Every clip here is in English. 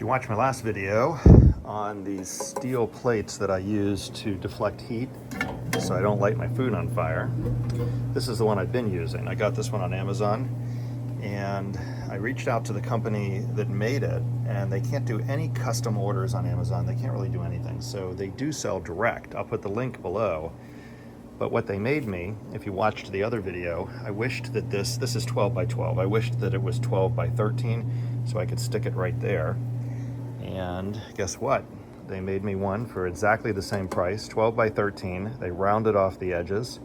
If you watch my last video on these steel plates that I use to deflect heat so I don't light my food on fire, this is the one I've been using. I got this one on Amazon, and I reached out to the company that made it, and they can't do any custom orders on Amazon. They can't really do anything, so they do sell direct. I'll put the link below. But what they made me, if you watched the other video, I wished that this is 12 by 12. I wished that it was 12 by 13 so I could stick it right there. And guess what? They made me one for exactly the same price, 12 by 13. They rounded off the edges.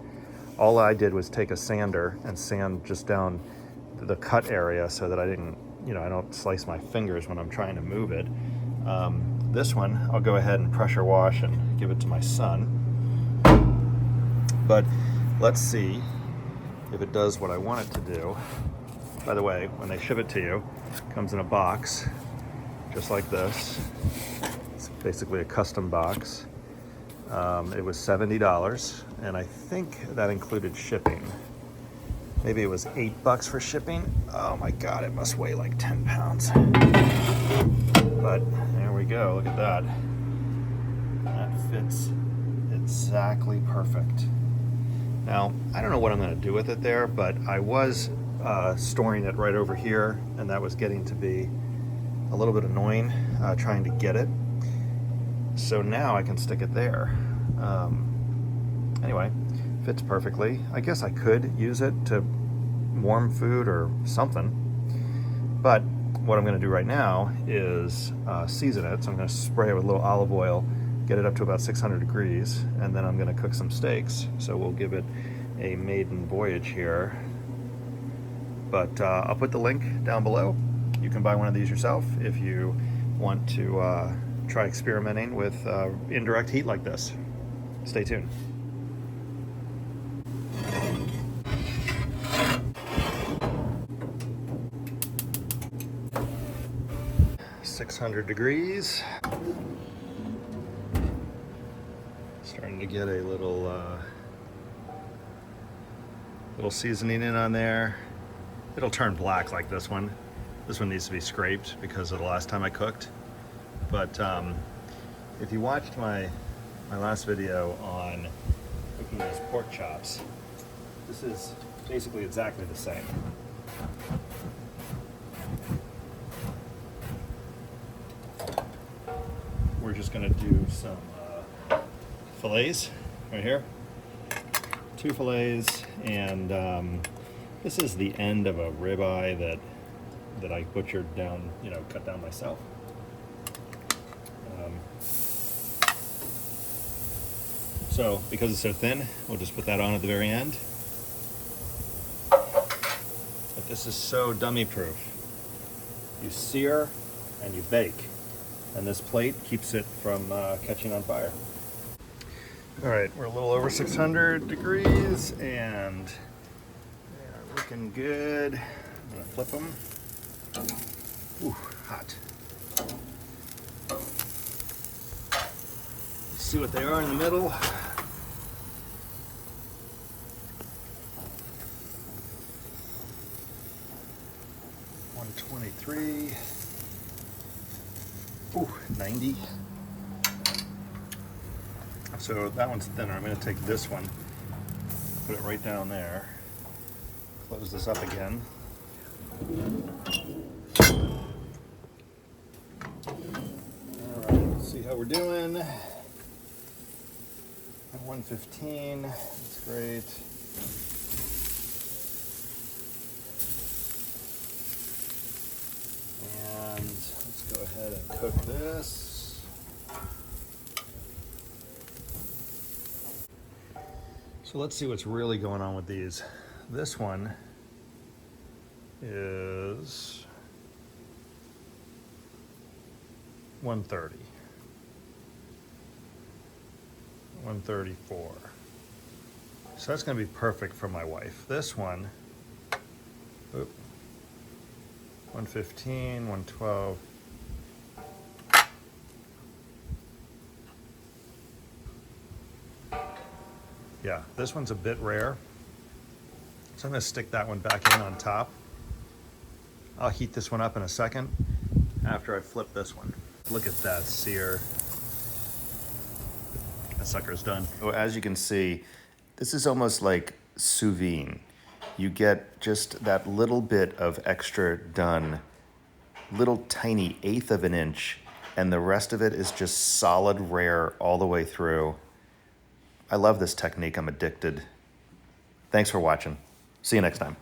All I did was take a sander and sand just down the cut area so that I didn't, I don't slice my fingers when I'm trying to move it. This one, I'll go ahead and pressure wash and give it to my son. But let's see if it does what I want it to do. By the way, when they ship it to you, it comes in a box, just like this. It's basically a custom box. It was $70, and I think that included shipping. Maybe it was $8 for shipping. Oh my God, it must weigh like 10 pounds. But there we go, look at that. That fits exactly perfect. Now, I don't know what I'm going to do with it there, but I was storing it right over here, and that was getting to be a little bit annoying trying to get it. So now I can stick it there. Anyway, fits perfectly. I guess I could use it to warm food or something, but what I'm going to do right now is season it. So I'm going to spray it with a little olive oil, get it up to about 600 degrees, and then I'm going to cook some steaks. So we'll give it a maiden voyage here. But I'll put the link down below. You can buy one of these yourself if you want to try experimenting with indirect heat like this. Stay tuned. .600 degrees. Starting to get a little seasoning in on there. It'll turn black like this one. This one needs to be scraped because of the last time I cooked. But if you watched my last video on cooking those pork chops, this is basically exactly the same. We're just gonna do some fillets right here. 2 fillets, and this is the end of a ribeye that I butchered down, cut down myself. So because it's so thin, we'll just put that on at the very end. But this is so dummy proof. You sear and you bake, and this plate keeps it from catching on fire. All right, we're a little over 600 degrees, and they are looking good. I'm gonna flip them. Ooh, hot. Let's see what they are in the middle. $123. Ooh, 90. So that one's thinner. I'm going to take this one, put it right down there, close this up again. All right, let's see how we're doing. At 115, that's great. And let's go ahead and cook this. So let's see what's really going on with these. This one is 130, 134. So that's going to be perfect for my wife. This one, 115, 112. Yeah, this one's a bit rare, so I'm going to stick that one back in on top. I'll heat this one up in a second, after I flip this one. Look at that sear. That sucker's done. So as you can see, this is almost like sous vide. You get just that little bit of extra done, little tiny 1/8 of an inch, and the rest of it is just solid rare all the way through. I love this technique, I'm addicted. Thanks for watching. See you next time.